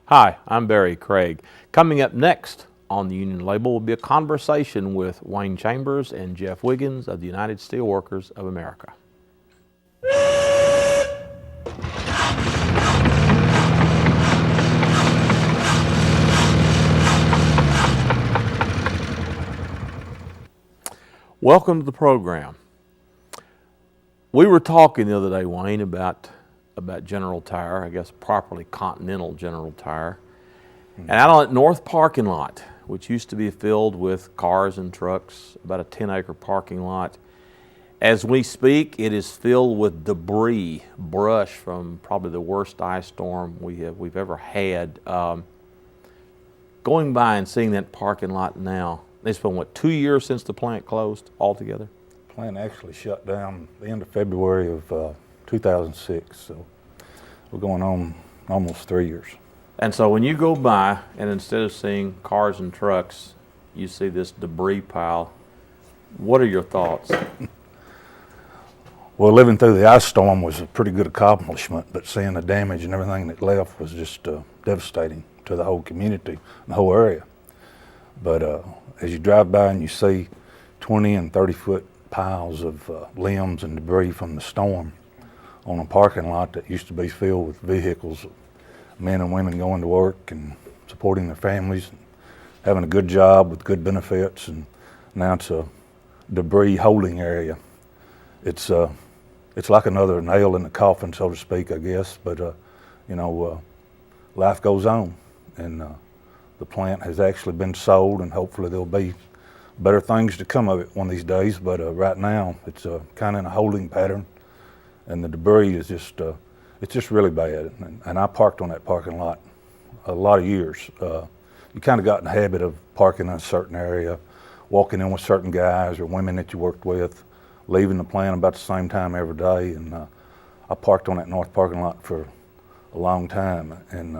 Hi, I'm Barry Craig. Coming up next on the Union Label will be a conversation with Wayne Chambers and Jeff Wiggins of the United Steelworkers of America. Welcome to the program. We were talking the other day, Wayne, about General Tire, I guess properly Continental General Tire. And out on that north parking lot, which used to be filled with cars and trucks, about a 10-acre parking lot, as we speak, it is filled with debris, brush from probably the worst ice storm we've ever had. Going by and seeing that parking lot now, it's been, 2 years since the plant closed altogether? The plant actually shut down the end of February of 2006, so we're going on almost 3 years. And so when you go by and instead of seeing cars and trucks, you see this debris pile, what are your thoughts? Well, living through the ice storm was a pretty good accomplishment, but seeing the damage and everything that left was just devastating to the whole community, the whole area. But as you drive by and you see 20 and 30-foot piles of limbs and debris from the storm on a parking lot that used to be filled with vehicles, men and women going to work and supporting their families, and having a good job with good benefits, and now it's a debris holding area. It's like another nail in the coffin, so to speak, I guess. But life goes on, and the plant has actually been sold, and hopefully there'll be better things to come of it one of these days. But right now, it's kind of in a holding pattern, and the debris is just it's just really bad. And I parked on that parking lot a lot of years. You kind of got in the habit of parking in a certain area, walking in with certain guys or women that you worked with, leaving the plant about the same time every day. And I parked on that north parking lot for a long time. And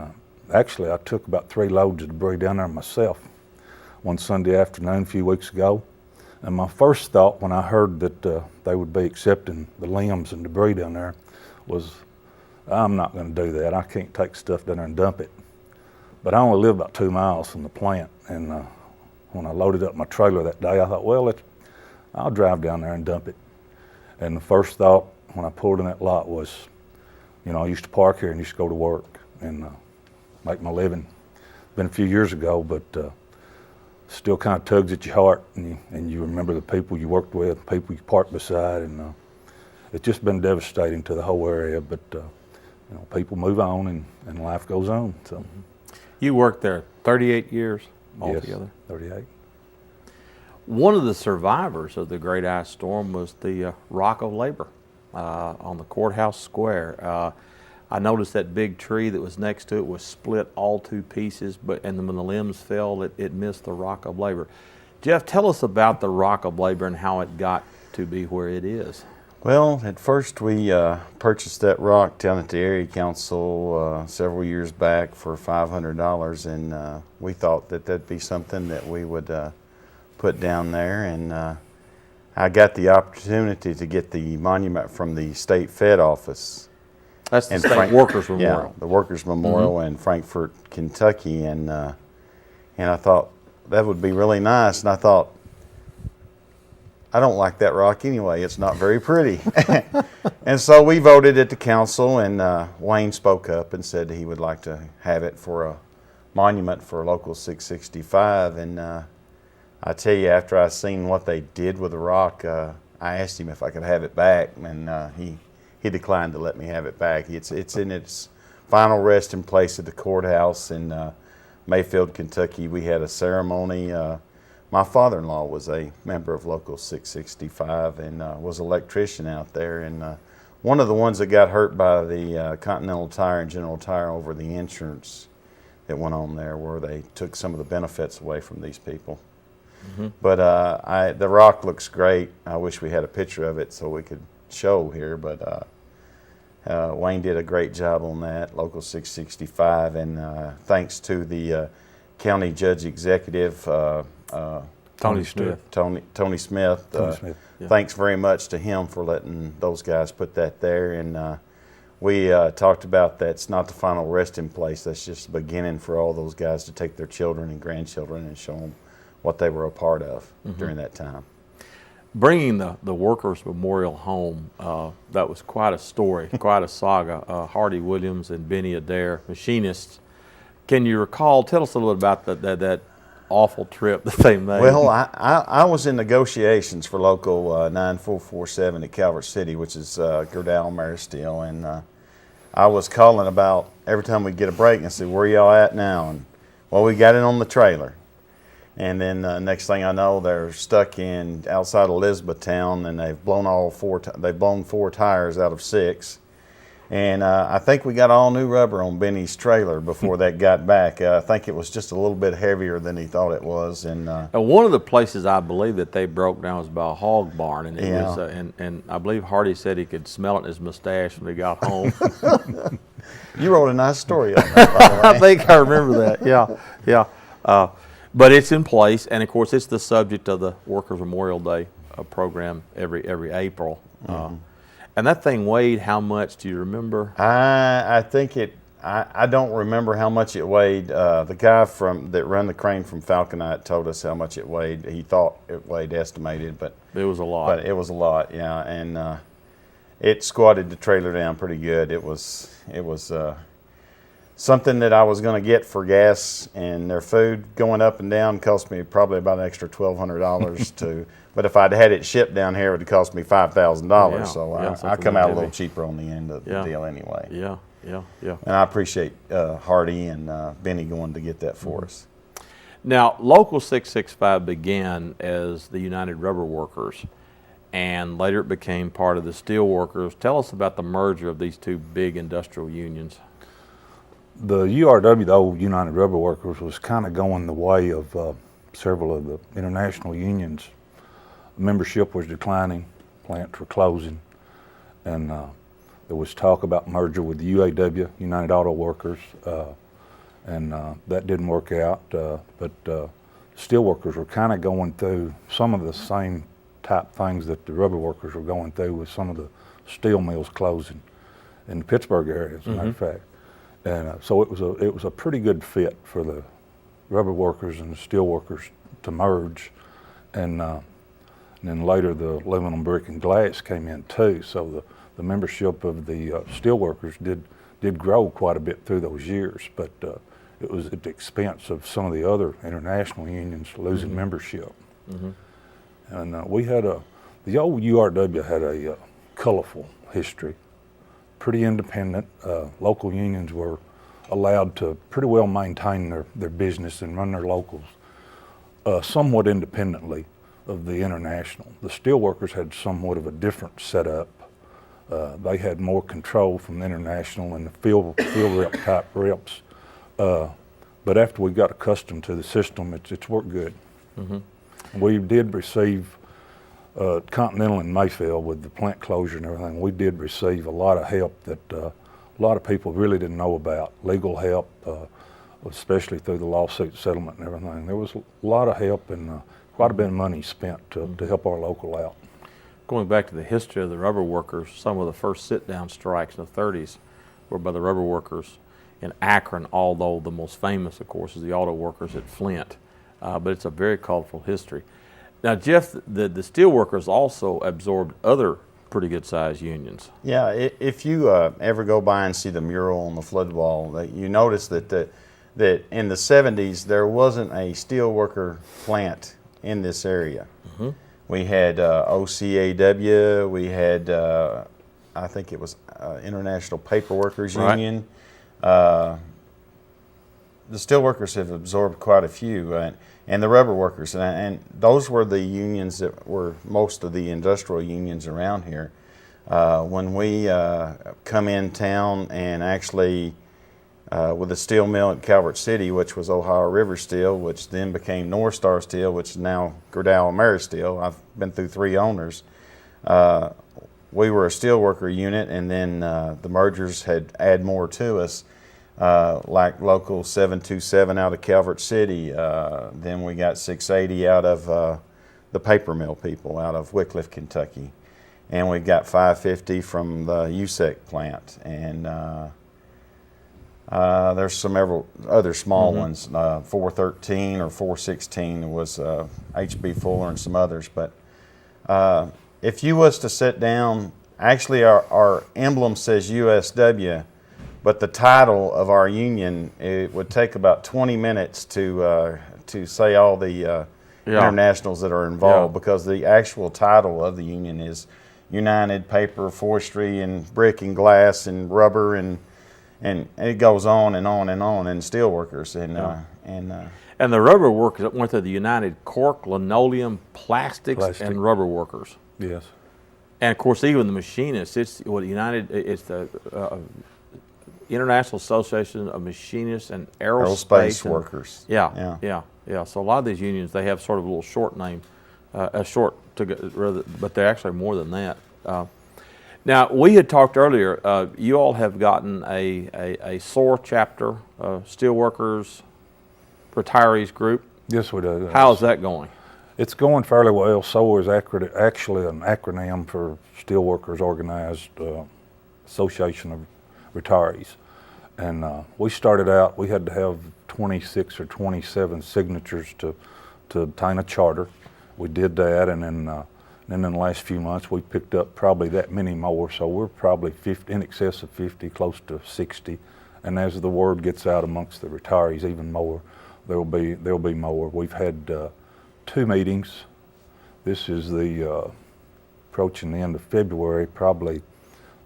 actually, I took about 3 loads of debris down there myself one Sunday afternoon a few weeks ago. And my first thought when I heard that they would be accepting the limbs and debris down there was, I'm not going to do that. I can't take stuff down there and dump it. But I only live about 2 miles from the plant. And when I loaded up my trailer that day, I thought, well, I'll drive down there and dump it. And the first thought when I pulled in that lot was, I used to park here and used to go to work and make my living. Been a few years ago, but still kind of tugs at your heart, and you remember the people you worked with, the people you parked beside, and it's just been devastating to the whole area. But people move on, and life goes on. So You worked there 38 years altogether? Yes, 38. One of the survivors of the Great Ice Storm was the Rock of Labor on the courthouse square. I noticed that big tree that was next to it was split all 2 pieces, and when the limbs fell, it missed the Rock of Labor. Jeff, tell us about the Rock of Labor and how it got to be where it is. Well, at first we purchased that rock down at the area council several years back for $500, and we thought that that'd be something that we would put down there. And I got the opportunity to get the monument from the State Fed office. That's the State Workers Memorial. Yeah, the Workers Memorial in Frankfort, Kentucky, and I thought that would be really nice. And I thought, I don't like that rock anyway. It's not very pretty. And so we voted at the council, and Wayne spoke up and said he would like to have it for a monument for Local 665. And I tell you, after I seen what they did with the rock, I asked him if I could have it back, and he declined to let me have it back. It's in its final resting place at the courthouse in Mayfield, Kentucky. We had a ceremony. My father-in-law was a member of Local 665 and was an electrician out there. And one of the ones that got hurt by the Continental Tire and General Tire over the insurance that went on there, where they took some of the benefits away from these people. Mm-hmm. But the rock looks great. I wish we had a picture of it so we could show here, but Wayne did a great job on that, Local 665, and thanks to the county judge executive, Tony Smith. Tony Smith. Yeah. Thanks very much to him for letting those guys put that there. And we talked about that's not the final resting place. That's just the beginning for all those guys to take their children and grandchildren and show them what they were a part of during that time. Bringing the Workers Memorial home, that was quite a story, quite a saga. Hardy Williams and Benny Adair, machinists. Can you recall, tell us a little bit about that awful trip that they made? Well, I was in negotiations for Local 9447 at Calvert City, which is Gerdau Maristeel, and I was calling about every time we get a break and say, where y'all at now? And, well, we got it on the trailer. And then next thing I know, they're stuck in outside of Elizabethtown, and they've blown four tires out of 6. And I think we got all new rubber on Benny's trailer before that got back. I think it was just a little bit heavier than he thought it was. And one of the places I believe that they broke down was by a hog barn, and it Yeah. was, and I believe Hardy said he could smell it in his mustache when he got home. you wrote a nice story on that, by the way. I think I remember that. Yeah. But it's in place, and of course, it's the subject of the Workers Memorial Day program every April. And that thing weighed how much? Do you remember? I think it. I don't remember how much it weighed. The guy that ran the crane from Falconite told us how much it weighed. He thought it weighed estimated, but It was a lot. But it was a lot, yeah. And it squatted the trailer down pretty good. It was something that I was going to get for gas and their food going up and down cost me probably about an extra $1,200 to. But if I'd had it shipped down here, it would cost me $5,000. Yeah, So yeah, I something come out a heavy. little cheaper on the end of the deal anyway. Yeah. And I appreciate Hardy and Benny going to get that for us. Now, Local 665 began as the United Rubber Workers, and later it became part of the Steel Workers. Tell us about the merger of these two big industrial unions. The URW, the old United Rubber Workers, was kind of going the way of several of the international unions. Membership was declining, plants were closing, and there was talk about merger with the UAW, United Auto Workers, and that didn't work out. But steel workers were kind of going through some of the same type things that the rubber workers were going through, with some of the steel mills closing in the Pittsburgh area, as a matter of fact. And so it was a pretty good fit for the rubber workers and the steel workers to merge, and then later the aluminum, brick, and glass came in too. So the membership of the steel workers did grow quite a bit through those years, but it was at the expense of some of the other international unions losing membership. And we had the old URW had a colorful history. Pretty independent. Local unions were allowed to pretty well maintain their business and run their locals somewhat independently of the international. The steelworkers had somewhat of a different setup. They had more control from the international and the field rep type reps. But after we got accustomed to the system, it's worked good. We did receive Continental in Mayfield with the plant closure and everything. We did receive a lot of help that a lot of people really didn't know about. Legal help, especially through the lawsuit settlement and everything. There was a lot of help and quite a bit of money spent to help our local out. Going back to the history of the rubber workers, some of the first sit-down strikes in the 30s were by the rubber workers in Akron, although the most famous, of course, is the auto workers at Flint. But it's a very colorful history. Now, Jeff, the steel workers also absorbed other pretty good-sized unions. Yeah, if you ever go by and see the mural on the flood wall, you notice that in the 70s there wasn't a steel worker plant in this area. We had OCAW, we had I think it was International Paper Workers Union. The steelworkers have absorbed quite a few, and the rubber workers, and those were the unions that were most of the industrial unions around here. When we come in town and actually with the steel mill at Calvert City, which was Ohio River Steel, which then became North Star Steel, which is now Gerdau Maristeel. I've been through 3 owners. We were a steelworker unit, and then the mergers had add more to us, like Local 727 out of Calvert City. Then we got 680 out of the paper mill people out of Wickliffe, Kentucky. and we got 550 from the USEC plant, and there's some other small ones. 413 or 416 was HB Fuller and some others. But if you was to sit down, actually our emblem says USW, but the title of our union, it would take about 20 minutes to say all the internationals that are involved, because the actual title of the union is United Paper, Forestry, and Brick and Glass and Rubber, and it goes on and on and on, and steelworkers and the rubber workers went to the United Cork, Linoleum, Plastics, and Rubber Workers. Yes. And of course, even the machinists. It's the International Association of Machinists and Aerospace Workers. Yeah. So a lot of these unions, they have sort of a little short name, but they're actually more than that. Now, we had talked earlier, you all have gotten a SOAR chapter, Steelworkers Retirees Group. Yes, we do. How's that going? It's going fairly well. SOAR is actually an acronym for Steelworkers Organized Association of Retirees. And we started out, we had to have 26 or 27 signatures to obtain a charter. We did that, and then in the last few months we picked up probably that many more, so we're probably 50, in excess of 50, close to 60. And as the word gets out amongst the retirees even more, there'll be more. We've had 2 meetings. This is the approaching the end of February, probably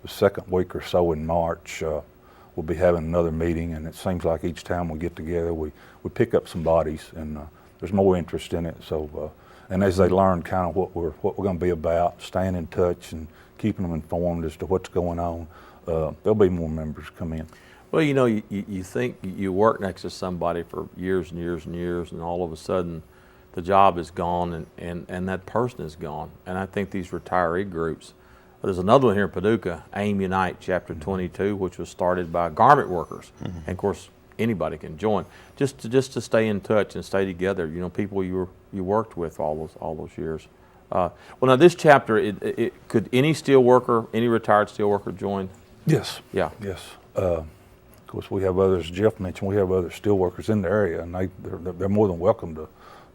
the second week or so in March. We'll be having another meeting, and it seems like each time we get together we pick up some bodies, and there's more interest in it. So and as they learn kind of what we're going to be about, staying in touch and keeping them informed as to what's going on, there'll be more members come in. Well, you know, you think you work next to somebody for years and years and years, and all of a sudden the job is gone, and that person is gone. And I think these retiree groups, there's another one here in Paducah, AIM Unite Chapter 22, which was started by garment workers. And of course, anybody can join, just to stay in touch and stay together. You know, people you worked with all those years. Well, now this chapter, could any steelworker, any retired steelworker join? Yes. Yeah. Yes. Of course, we have others. Jeff mentioned we have other steelworkers in the area, and they're more than welcome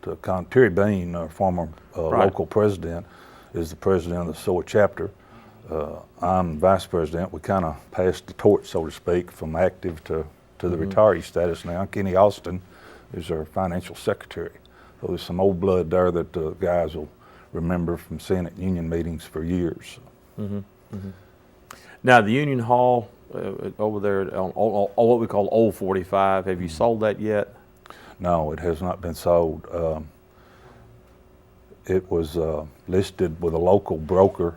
to come. Terry Bean, our former local president, is the president of the SOAR chapter. I'm vice president. We kind of passed the torch, so to speak, from active to the retiree status now. Kenny Austin is our financial secretary. So there's some old blood there that the guys will remember from seeing at union meetings for years. Now, the Union Hall over there on what we call Old 45, have you sold that yet? No, it has not been sold. It was listed with a local broker,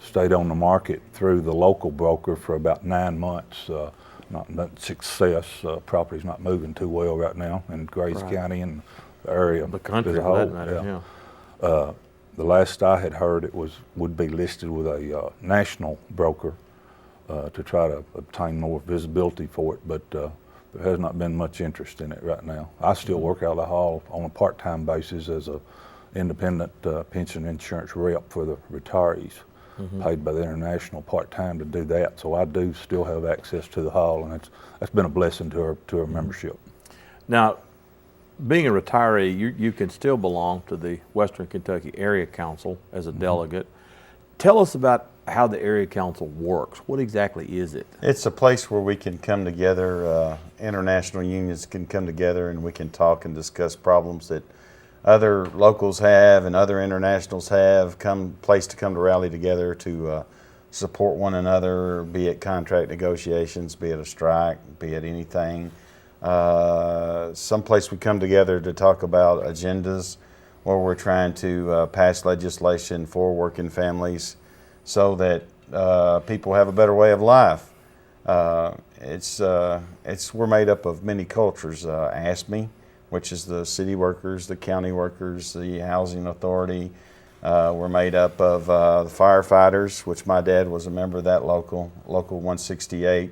stayed on the market through the local broker for about 9 months. Not success. Property's not moving too well right now in Grays County and the area. The country, as a for whole. that matter, yeah. The last I had heard, it would be listed with a national broker to try to obtain more visibility for it, but there has not been much interest in it right now. I still work out of the hall on a part-time basis as a independent pension insurance rep for the retirees, paid by the International part-time to do that. So I do still have access to the hall, and that's been a blessing to our membership. Now, being a retiree, you can still belong to the Western Kentucky Area Council as a delegate. Tell us about how the Area Council works. What exactly is it? It's a place where we can come together, international unions can come together, and we can talk and discuss problems that other locals have and other internationals have, place to come to rally together to support one another, be it contract negotiations, be it a strike, be it anything. Someplace we come together to talk about agendas where we're trying to pass legislation for working families so that people have a better way of life. We're made up of many cultures. ASME, which is the city workers, the county workers, the housing authority. We're made up of the firefighters, which my dad was a member of that local 168.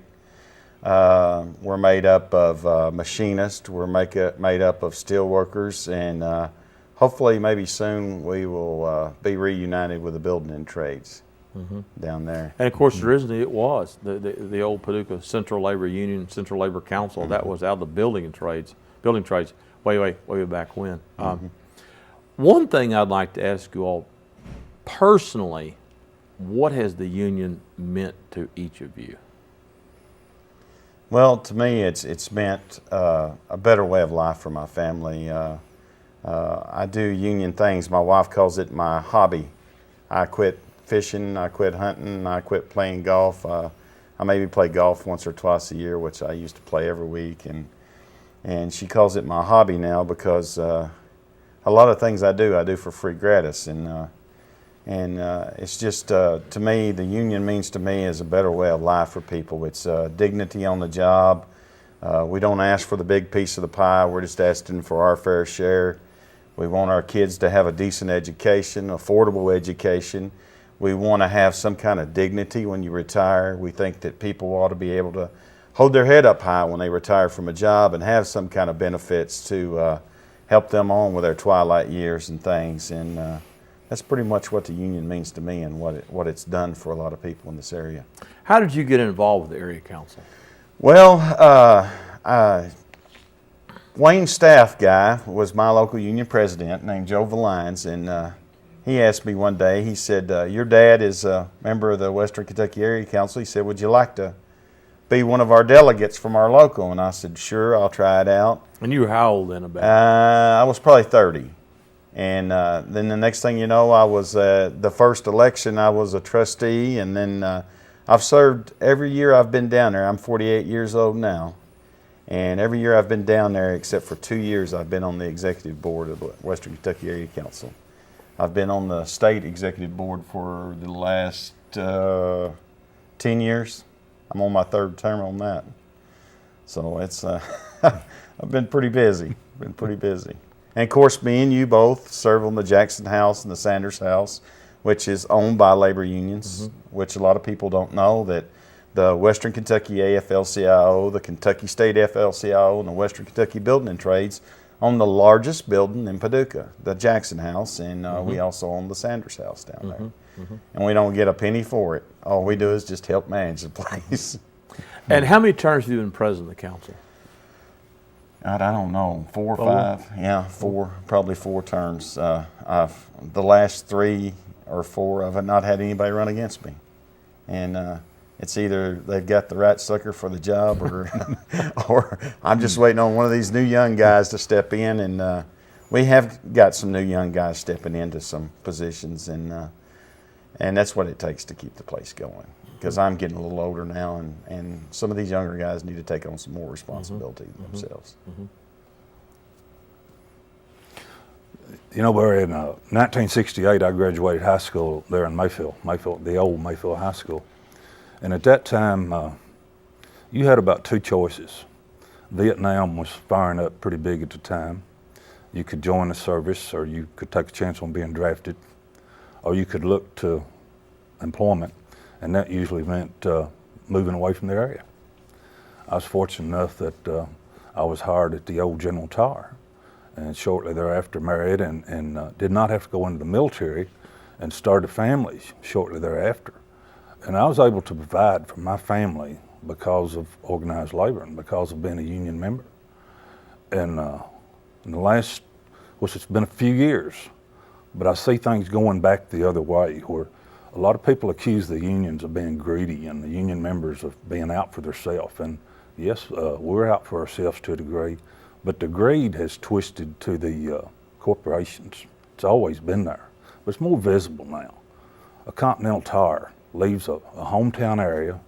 We're made up of machinists. We're made up of steel workers, and hopefully maybe soon we will be reunited with the building and trades. down there. And of course, originally it was the old Paducah Central Labor Union, Central Labor Council. That was out of the building trades way back when. One thing I'd like to ask you all personally, what has the union meant to each of you? Well, to me, it's meant a better way of life for my family. I do union things. My wife calls it my hobby. I quit fishing, I quit hunting, I quit playing golf. I maybe play golf once or twice a year, which I used to play every week. And she calls it my hobby now because a lot of things I do for free gratis. And it's just, to me, the union means to me is a better way of life for people. It's dignity on the job. We don't ask for the big piece of the pie. We're just asking for our fair share. We want our kids to have a decent education, affordable education. We want to have some kind of dignity when you retire. We think that people ought to be able to hold their head up high when they retire from a job and have some kind of benefits to help them on with their twilight years and things. And that's pretty much what the union means to me and what it's done for a lot of people in this area. How did you get involved with the area council? Well, Wayne Staff guy was my local union president named Joe Valines, and he asked me one day, he said, your dad is a member of the Western Kentucky Area Council. He said, would you like to be one of our delegates from our local? And I said, sure, I'll try it out. And you were how old then about? I was probably 30. And then the next thing you know, I was, the first election, I was a trustee, and then I've served every year I've been down there. I'm 48 years old now. And every year I've been down there, except for 2 years, I've been on the executive board of the Western Kentucky Area Council. I've been on the state executive board for the last 10 years. I'm on my third term on that. So it's, I've been pretty busy, And of course, me and you both serve on the Jackson House and the Sanders House, which is owned by labor unions, which a lot of people don't know that the Western Kentucky AFL-CIO, the Kentucky State FL-CIO, and the Western Kentucky Building and Trades own the largest building in Paducah, the Jackson House, and we also own the Sanders House down there. And we don't get a penny for it. All we do is just help manage the place. And how many terms have you been president of the council? God, I don't know, 4 or 5? Yeah, 4, probably 4 terms. The last 3 or 4, I've not had anybody run against me. And it's either they've got the right sucker for the job or I'm just waiting on one of these new young guys to step in. And we have got some new young guys stepping into some positions, and that's what it takes to keep the place going. Because I'm getting a little older now, and some of these younger guys need to take on some more responsibility themselves. You know, Barry, in 1968, I graduated high school there in Mayfield, the old Mayfield High School. And at that time, you had about 2 choices. Vietnam was firing up pretty big at the time. You could join the service, or you could take a chance on being drafted, or you could look to employment, and that usually meant moving away from the area. I was fortunate enough that I was hired at the old Continental Tire, and shortly thereafter married and did not have to go into the military, and started a family shortly thereafter. And I was able to provide for my family because of organized labor and because of being a union member. And in the last, which it's been a few years, but I see things going back the other way, where a lot of people accuse the unions of being greedy and the union members of being out for themselves. And yes, we're out for ourselves to a degree, but the greed has twisted to the corporations. It's always been there, but it's more visible now. A Continental Tire leaves a hometown area,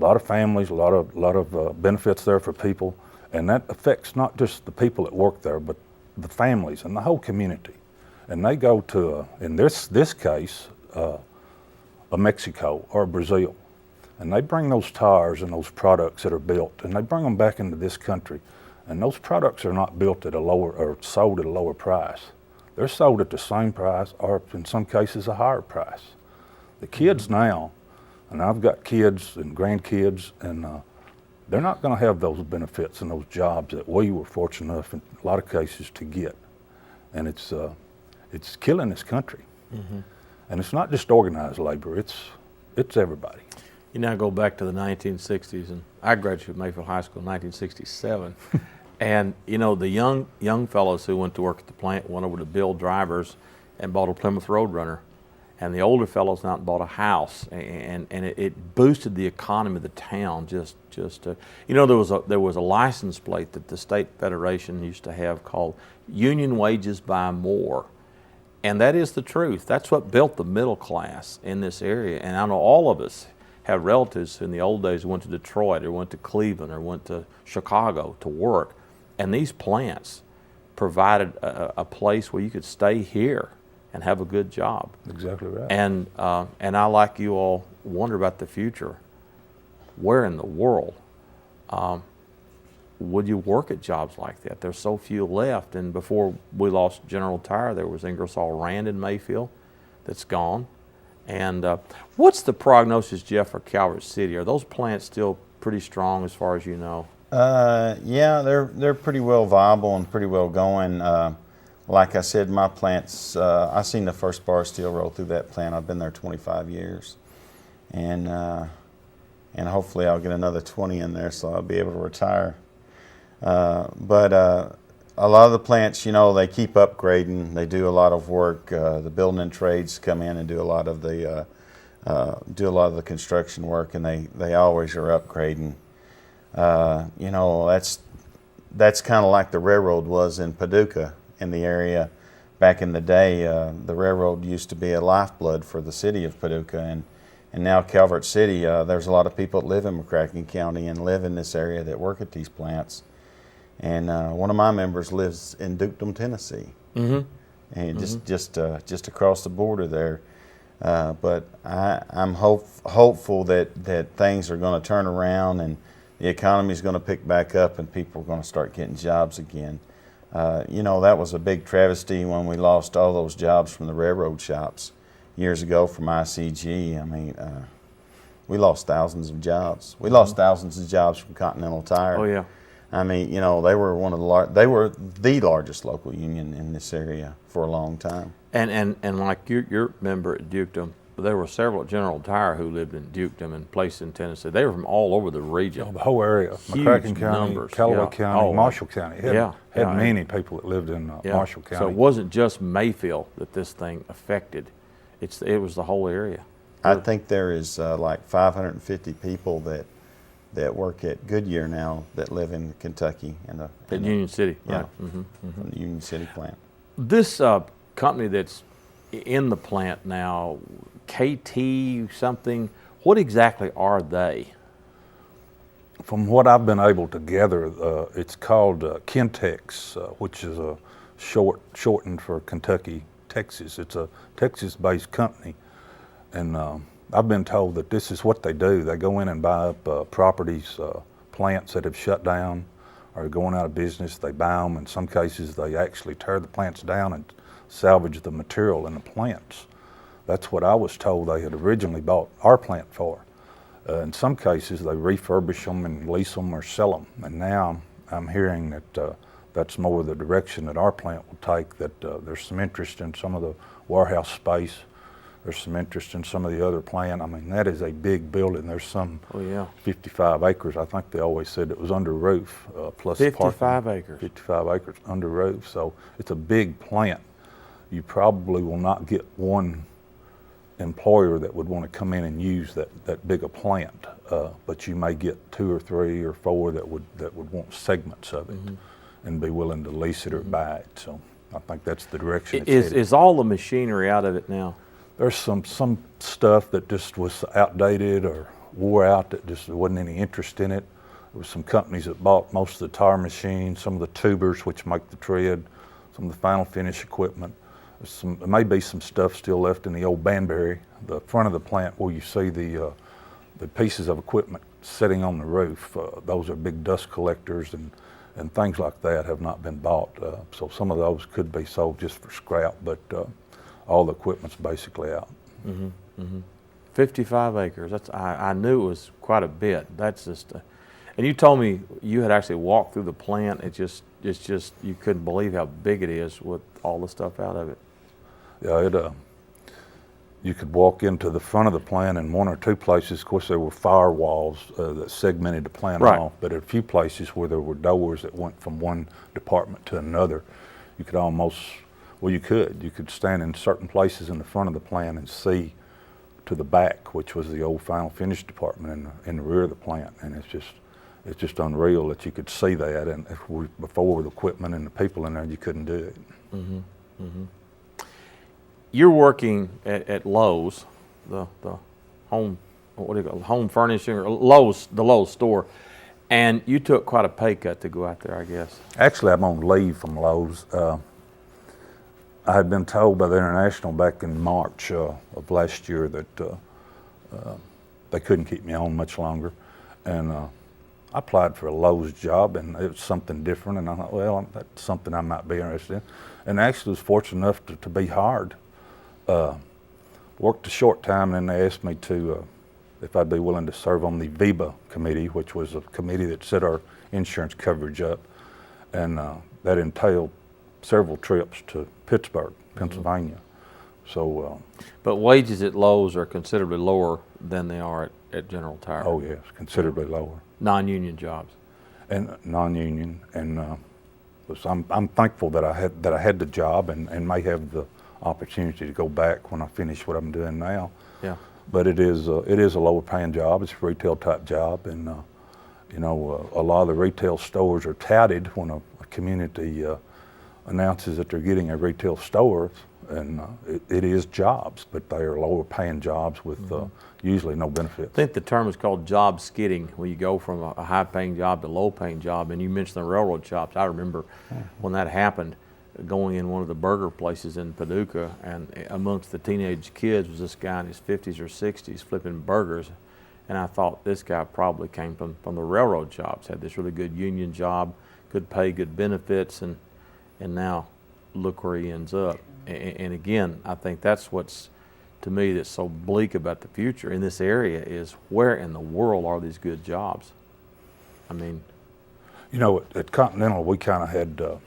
a lot of families, a lot of benefits there for people, and that affects not just the people that work there, but the families and the whole community. And they go to, in this case, a Mexico or Brazil, and they bring those tires and those products that are built, and they bring them back into this country, and those products are not built at a lower, or sold at a lower price. They're sold at the same price, or in some cases a higher price. The kids now, and I've got kids and grandkids, and they're not going to have those benefits and those jobs that we were fortunate enough in a lot of cases to get. And it's killing this country. And it's not just organized labor, it's everybody. You now go back to the 1960s, and I graduated from Mayfield High School in 1967. And you know, the young fellows who went to work at the plant went over to build drivers and bought a Plymouth Roadrunner. And the older fellows went out and bought a house, and it boosted the economy of the town. You know, there was a license plate that the state federation used to have called "Union Wages Buy More," and that is the truth. That's what built the middle class in this area. And I know all of us have relatives in the old days who went to Detroit or went to Cleveland or went to Chicago to work, and these plants provided a place where you could stay here and have a good job. Exactly right. And I, like you all, wonder about the future. Where in the world would you work at jobs like that? There's so few left. And before we lost General Tire, there was Ingersoll Rand in Mayfield that's gone. And what's the prognosis, Jeff, for Calvert City? Are those plants still pretty strong as far as you know? Yeah, they're pretty well viable and pretty well going. Like I said, my plants, I've seen the first bar steel roll through that plant. I've been there 25 years. And hopefully I'll get another 20 in there so I'll be able to retire. But a lot of the plants, you know, they keep upgrading. They do a lot of work. The building and trades come in and do a lot of the construction work, and they always are upgrading. You know, that's kind of like the railroad was in Paducah in the area back in the day. The railroad used to be a lifeblood for the city of Paducah, and now Calvert City, there's a lot of people that live in McCracken County and live in this area that work at these plants. And one of my members lives in Dukedom, Tennessee, and just across the border there. But I'm hopeful that things are going to turn around and the economy is going to pick back up and people are going to start getting jobs again. You know, that was a big travesty when we lost all those jobs from the railroad shops years ago from ICG. I mean, we lost thousands of jobs. We lost thousands of jobs from Continental Tire. Oh yeah. I mean, you know, they were the largest local union in this area for a long time. And like your member at Dukedom, there were several at General Tire who lived in Dukedom and places in Tennessee. They were from all over the region. The whole area, Huge McCracken County, numbers. Calvert Yeah. County, Oh, Marshall County. Had yeah. many people that lived in Marshall County. So it wasn't just Mayfield that this thing affected. It was the whole area. I think there is like 550 people that work at Goodyear now that live in Kentucky. At Union City. Yeah, Right. from the Union City plant. This company that's in the plant now, KT something, what exactly are they? From what I've been able to gather, it's called Kentex, which is a shortened for Kentucky, Texas. It's a Texas-based company, and I've been told that this is what they do. They go in and buy up properties, plants that have shut down or are going out of business. They buy them. In some cases, they actually tear the plants down and salvage the material in the plants. That's what I was told they had originally bought our plant for. In some cases, they refurbish them and lease them or sell them. And now I'm hearing that that's more the direction that our plant will take, that there's some interest in some of the warehouse space. There's some interest in some of the other plant. I mean, that is a big building. There's some 55 acres. I think they always said it was under roof, plus 55 parking. acres. 55 acres under roof. So it's a big plant. You probably will not get one employer that would want to come in and use that big a plant, but you may get 2 or 3 or 4 that would want segments of it and be willing to lease it or buy it. So I think that's the direction it's headed. Is all the machinery out of it now? There's some stuff that just was outdated or wore out, that just wasn't any interest in it. There was some companies that bought most of the tire machines, some of the tubers which make the tread, some of the final finish equipment. There may be some stuff still left in the old Banbury, the front of the plant where you see the pieces of equipment sitting on the roof. Those are big dust collectors and things like that have not been bought. So some of those could be sold just for scrap, but all the equipment's basically out. 55 acres. I knew it was quite a bit. That's just, and you told me you had actually walked through the plant. It's just you couldn't believe how big it is with all the stuff out of it. Yeah, you could walk into the front of the plant in one or two places. Of course, there were firewalls that segmented the plant Right. off, but at a few places where there were doors that went from one department to another, you could almost, well, you could stand in certain places in the front of the plant and see to the back, which was the old final finish department in the rear of the plant, and it's just unreal that you could see that. And before with equipment and the people in there, you couldn't do it. Mm-hmm. Mm-hmm. You're working at Lowe's, the home, what do you call it, home furnishing, or Lowe's, the Lowe's store, and you took quite a pay cut to go out there, I guess. Actually, I'm on leave from Lowe's. I had been told by the International back in March of last year that they couldn't keep me on much longer, and I applied for a Lowe's job, and it was something different, and I thought, well, that's something I might be interested in, and actually was fortunate enough to be hired. Worked a short time, and then they asked me to if I'd be willing to serve on the VEBA committee, which was a committee that set our insurance coverage up, and that entailed several trips to Pittsburgh, Pennsylvania. So, but wages at Lowe's are considerably lower than they are at General Tire. oh yes, considerably lower. Non-union jobs. And non-union, and so I'm thankful that I had the job and may have the opportunity to go back when I finish what I'm doing now. Yeah. But it is a lower paying job. It's a retail type job, and a lot of the retail stores are touted when a community announces that they're getting a retail store, and it is jobs, but they are lower paying jobs with usually no benefits. I think the term is called job skidding, when you go from a high-paying job to low-paying job. And you mentioned the railroad shops. I remember when that happened, going in one of the burger places in Paducah, and amongst the teenage kids was this guy in his 50s or 60s flipping burgers. And I thought, this guy probably came from the railroad shops, had this really good union job, good pay, good benefits, and now look where he ends up. And again, I think that's what's, to me, that's so bleak about the future in this area, is where in the world are these good jobs? I mean, at Continental, we kind of had,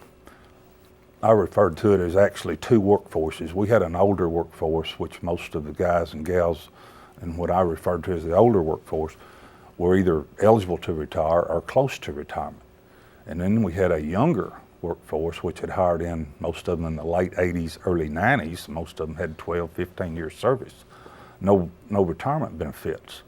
I referred to it as actually two workforces. We had an older workforce, which most of the guys and gals, and what I referred to as the older workforce, were either eligible to retire or close to retirement. And then we had a younger workforce, which had hired in, most of them in the late 80s, early 90s. Most of them had 12, 15 years service. No retirement benefits,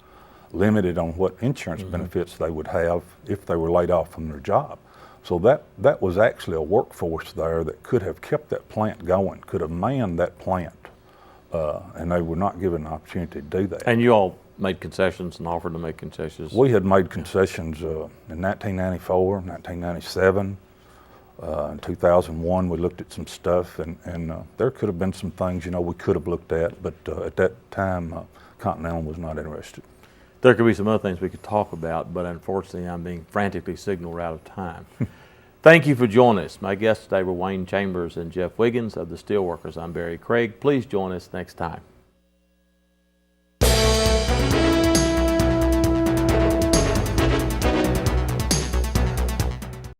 limited on what insurance benefits they would have if they were laid off from their job. So that was actually a workforce there that could have kept that plant going, could have manned that plant, and they were not given an opportunity to do that. and you all made concessions and offered to make concessions. We had made concessions in 1994, 1997. In 2001, we looked at some stuff, and there could have been some things, we could have looked at, but at that time, Continental was not interested. There could be some other things we could talk about, but unfortunately, I'm being frantically signaled out of time. Thank you for joining us. My guests today were Wayne Chambers and Jeff Wiggins of the Steelworkers. I'm Barry Craig. Please join us next time.